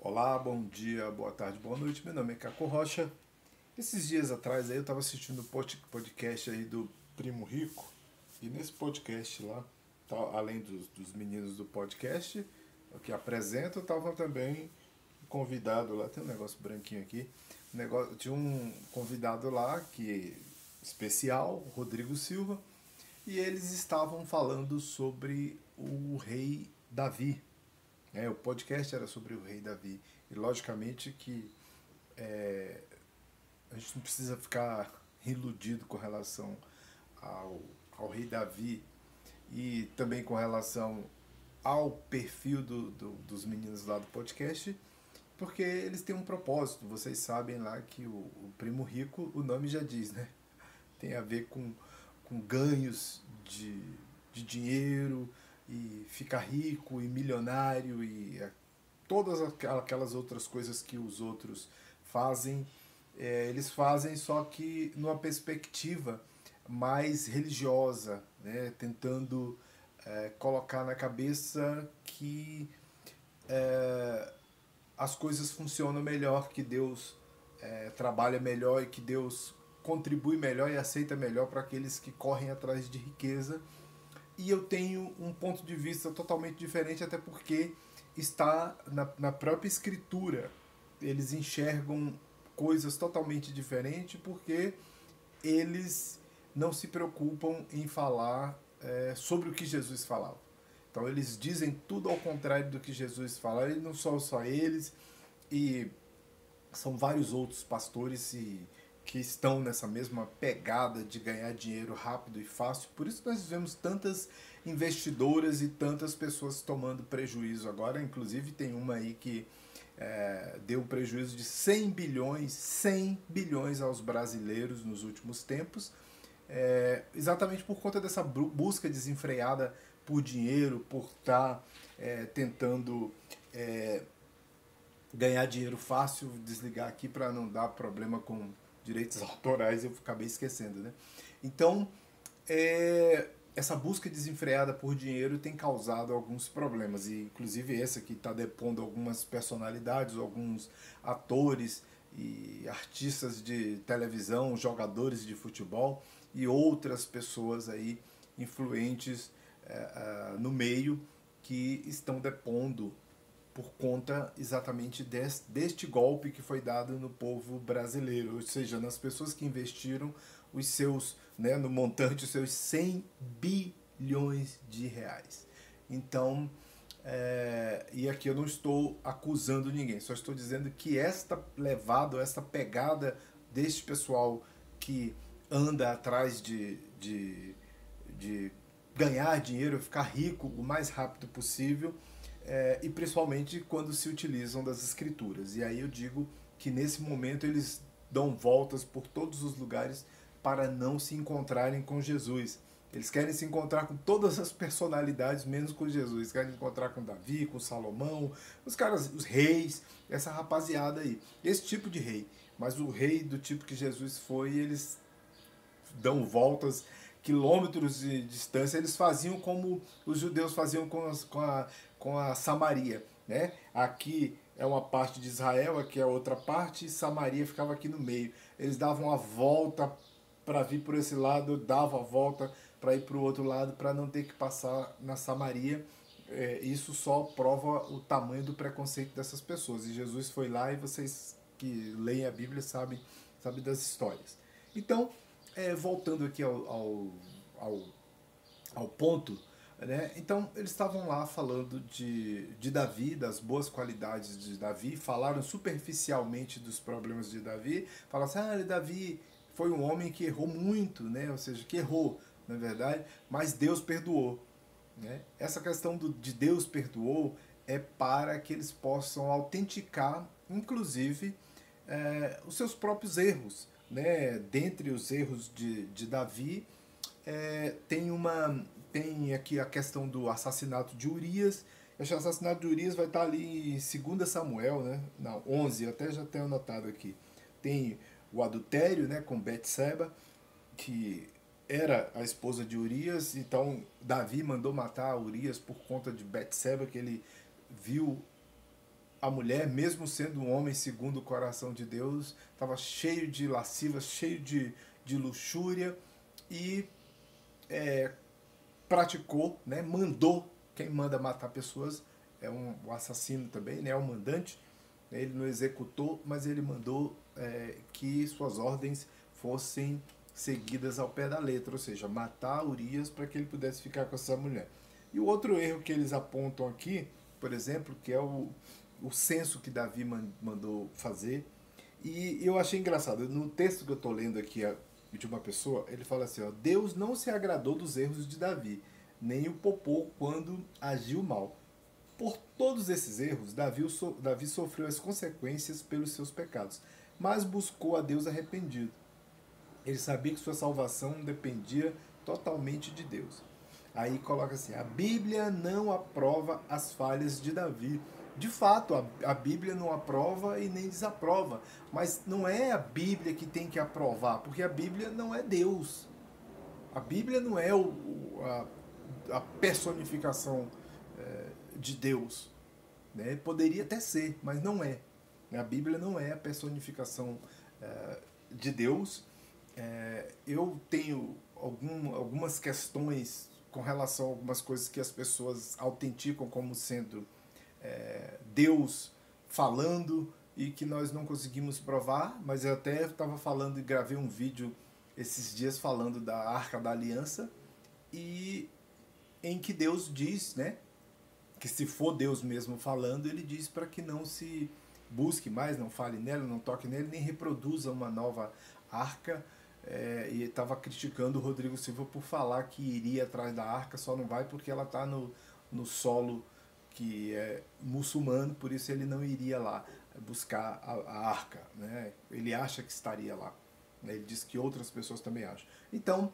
Olá, bom dia, boa tarde, boa noite. Meu nome é Caco Rocha. Esses dias atrás aí eu estava assistindo o podcast aí do Primo Rico. E nesse podcast lá, além dos meninos do podcast que apresentam, estava também um convidado lá. Tem um negócio branquinho aqui. Tinha um convidado lá que especial, Rodrigo Silva. E eles estavam falando sobre o rei Davi. O podcast era sobre o rei Davi. E logicamente que a gente não precisa ficar iludido com relação ao rei Davi e também com relação ao perfil dos meninos lá do podcast, porque eles têm um propósito. Vocês sabem lá que o Primo Rico, o nome já diz, né? Tem a ver com ganhos de dinheiro e ficar rico e milionário e todas aquelas outras coisas que os outros fazem, eles fazem só que numa perspectiva mais religiosa, né? Tentando colocar na cabeça que as coisas funcionam melhor, que Deus trabalha melhor e que Deus contribui melhor e aceita melhor para aqueles que correm atrás de riqueza. E eu tenho um ponto de vista totalmente diferente, até porque está na própria escritura. Eles enxergam coisas totalmente diferentes porque eles não se preocupam em falar sobre o que Jesus falava. Então eles dizem tudo ao contrário do que Jesus fala. E não só eles, e são vários outros pastores que estão nessa mesma pegada de ganhar dinheiro rápido e fácil. Por isso nós vemos tantas investidoras e tantas pessoas tomando prejuízo agora. Inclusive tem uma aí que deu um prejuízo de 100 bilhões aos brasileiros nos últimos tempos, exatamente por conta dessa busca desenfreada por dinheiro, por estar tentando ganhar dinheiro fácil. Desligar aqui para não dar problema com direitos autorais, eu acabei esquecendo, né? Então, essa busca desenfreada por dinheiro tem causado alguns problemas, e inclusive esse aqui está depondo algumas personalidades, alguns atores e artistas de televisão, jogadores de futebol e outras pessoas aí influentes no meio, que estão depondo por conta exatamente deste golpe que foi dado no povo brasileiro, ou seja, nas pessoas que investiram os seus, né, no montante, os seus 100 bilhões de reais. Então, e aqui eu não estou acusando ninguém, só estou dizendo que esta pegada deste pessoal que anda atrás de ganhar dinheiro, ficar rico o mais rápido possível, e principalmente quando se utilizam das escrituras. E aí eu digo que nesse momento eles dão voltas por todos os lugares para não se encontrarem com Jesus. Eles querem se encontrar com todas as personalidades, menos com Jesus. Querem encontrar com Davi, com Salomão, os caras, os reis, essa rapaziada aí. Esse tipo de rei. Mas o rei do tipo que Jesus foi, eles dão voltas quilômetros de distância. Eles faziam como os judeus faziam com a Samaria, né? Aqui é uma parte de Israel, aqui é outra parte, e Samaria ficava aqui no meio. Eles davam a volta para vir por esse lado, davam a volta para ir para o outro lado, para não ter que passar na Samaria. Isso só prova o tamanho do preconceito dessas pessoas. E Jesus foi lá, e vocês que leem a Bíblia sabem das histórias. Então, voltando aqui ao, ao ponto, né? Então eles estavam lá falando de Davi, das boas qualidades de Davi, falaram superficialmente dos problemas de Davi, falaram assim: Davi foi um homem que errou muito, né? Ou seja, que errou, na verdade, mas Deus perdoou. Né? Essa questão de Deus perdoou é para que eles possam autenticar, inclusive, os seus próprios erros. Né? Dentre os erros de Davi, tem aqui a questão do assassinato de Urias. Esse assassinato de Urias vai estar ali em 2 Samuel, né? Não, 11, eu até já tenho anotado aqui. Tem o adultério, né, com Betseba, que era a esposa de Urias. Então Davi mandou matar Urias por conta de Betseba, que ele viu a mulher, mesmo sendo um homem segundo o coração de Deus, estava cheio de lascivas, cheio de luxúria e praticou, né, mandou, quem manda matar pessoas é um assassino também, né, é um mandante, né, ele não executou, mas ele mandou que suas ordens fossem seguidas ao pé da letra, ou seja, matar Urias para que ele pudesse ficar com essa mulher. E o outro erro que eles apontam aqui, por exemplo, que é o censo que Davi mandou fazer, e eu achei engraçado, no texto que eu estou lendo aqui de uma pessoa, ele fala assim, ó, Deus não se agradou dos erros de Davi, nem o poupou quando agiu mal. Por todos esses erros, Davi sofreu as consequências pelos seus pecados, mas buscou a Deus arrependido. Ele sabia que sua salvação dependia totalmente de Deus. Aí coloca assim: a Bíblia não aprova as falhas de Davi. De fato, a Bíblia não aprova e nem desaprova. Mas não é a Bíblia que tem que aprovar, porque a Bíblia não é Deus. A Bíblia não é a personificação de Deus. Né? Poderia até ser, mas não é. A Bíblia não é a personificação de Deus. Eu tenho algumas questões com relação a algumas coisas que as pessoas autenticam como sendo Deus falando e que nós não conseguimos provar, mas eu até estava falando e gravei um vídeo esses dias falando da Arca da Aliança e em que Deus diz, né, que se for Deus mesmo falando, ele diz para que não se busque mais, não fale nela, não toque nele, nem reproduza uma nova arca. E estava criticando o Rodrigo Silva por falar que iria atrás da arca, só não vai porque ela está no solo que é muçulmano, por isso ele não iria lá buscar a arca. Né? Ele acha que estaria lá. Né? Ele diz que outras pessoas também acham. Então,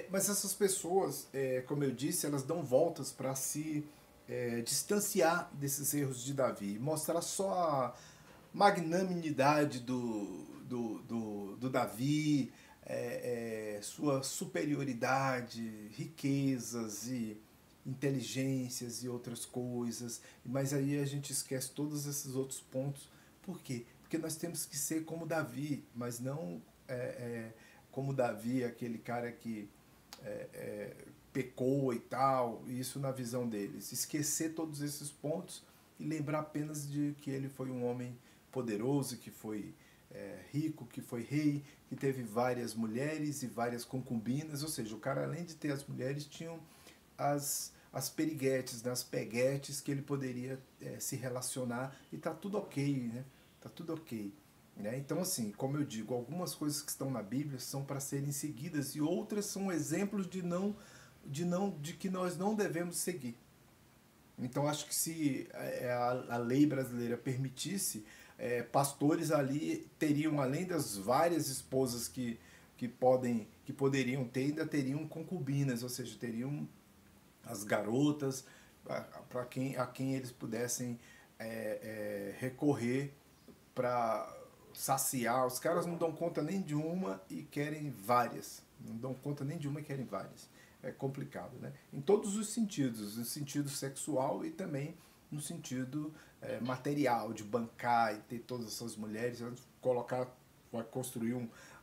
mas essas pessoas, como eu disse, elas dão voltas para se distanciar desses erros de Davi, mostrar só a magnanimidade do Davi, sua superioridade, riquezas e inteligências e outras coisas, mas aí a gente esquece todos esses outros pontos. Por quê? Porque nós temos que ser como Davi, mas não como Davi, aquele cara que pecou e tal, isso na visão deles. Esquecer todos esses pontos e lembrar apenas de que ele foi um homem poderoso, que foi rico, que foi rei, que teve várias mulheres e várias concubinas, ou seja, o cara além de ter as mulheres, tinham as periguetes, né, as peguetes que ele poderia se relacionar e tá tudo ok, né? Tá tudo ok. Né? Então, assim, como eu digo, algumas coisas que estão na Bíblia são para serem seguidas e outras são exemplos de que nós não devemos seguir. Então, acho que se a lei brasileira permitisse, pastores ali teriam, além das várias esposas que poderiam ter, ainda teriam concubinas, ou seja, teriam as garotas a quem eles pudessem recorrer para saciar. Os caras não dão conta nem de uma e querem várias. Não dão conta nem de uma e querem várias. É complicado, né? Em todos os sentidos, no sentido sexual e também no sentido material, de bancar e ter todas essas mulheres, vai construir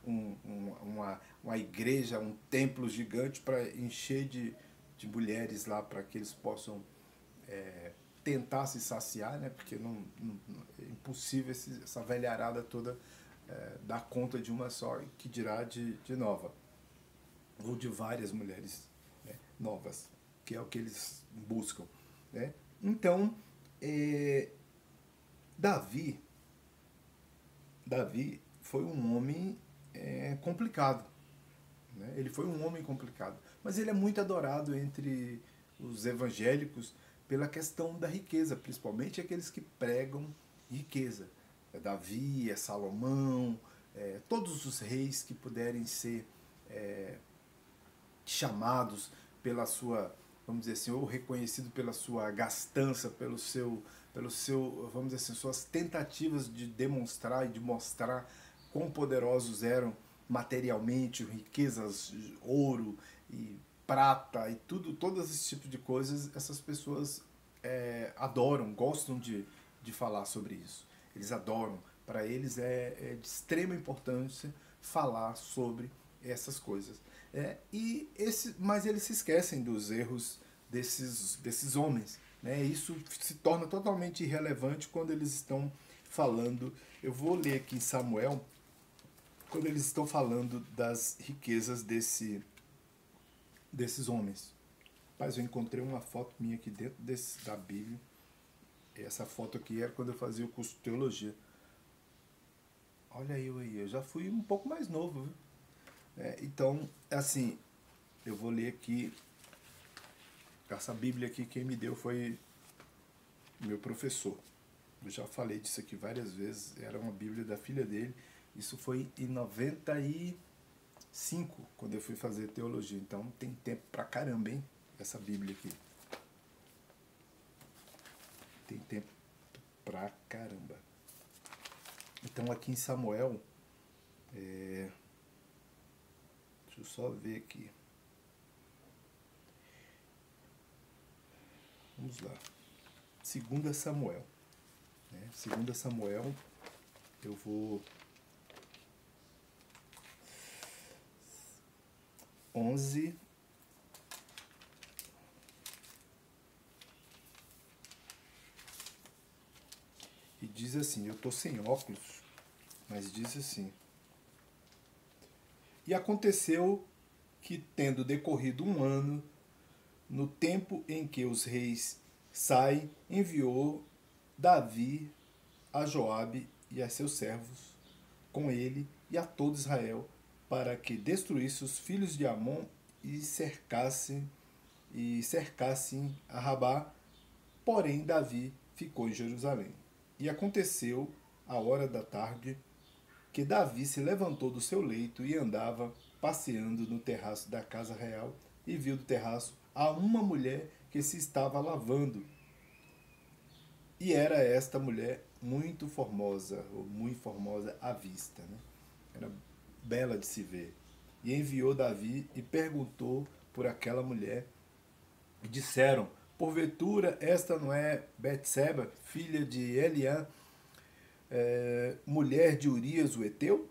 uma igreja, um templo gigante para encher de mulheres lá, para que eles possam tentar se saciar, né? Porque é impossível essa velharada toda dar conta de uma só, que dirá de nova, ou de várias mulheres, né, novas, que é o que eles buscam. Né? Então, Davi foi um homem complicado. Né? Ele foi um homem complicado, mas ele é muito adorado entre os evangélicos pela questão da riqueza, principalmente aqueles que pregam riqueza. Davi, Salomão, todos os reis que puderem ser chamados pela sua, vamos dizer assim, ou reconhecido pela sua gastança, pelo seu, vamos dizer assim, suas tentativas de demonstrar e de mostrar quão poderosos eram materialmente, riquezas, ouro e prata e tudo, todos esses tipos de coisas, essas pessoas adoram, gostam de de falar sobre isso. Eles adoram. Para eles é de extrema importância falar sobre essas coisas. Mas eles se esquecem dos erros desses homens. Né? Isso se torna totalmente irrelevante quando eles estão falando. Eu vou ler aqui em Samuel, quando eles estão falando das riquezas desses homens. Rapaz, eu encontrei uma foto minha aqui dentro da Bíblia. Essa foto aqui era quando eu fazia o curso de teologia. Olha eu aí, eu já fui um pouco mais novo, viu? Então, assim, eu vou ler aqui. Essa Bíblia aqui, quem me deu foi meu professor. Eu já falei disso aqui várias vezes. Era uma Bíblia da filha dele. Isso foi em 95, quando eu fui fazer teologia. Então, tem tempo pra caramba, hein? Essa Bíblia aqui. Tem tempo pra caramba. Então, aqui em Samuel, deixa eu só ver aqui. Vamos lá. 2 Samuel. 2 Samuel, eu vou... 11... E diz assim, eu estou sem óculos, mas diz assim: E aconteceu que, tendo decorrido um ano, no tempo em que os reis saem, enviou Davi a Joabe e a seus servos, com ele e a todo Israel, para que destruísse os filhos de Amon e cercassem a Rabá. Porém, Davi ficou em Jerusalém. E aconteceu, à hora da tarde, que Davi se levantou do seu leito e andava passeando no terraço da casa real, e viu do terraço a uma mulher que se estava lavando. E era esta mulher muito formosa à vista. Né? Era bela de se ver. E enviou Davi e perguntou por aquela mulher. E disseram: Porventura esta não é Betseba, filha de Eliã, mulher de Urias o Heteu?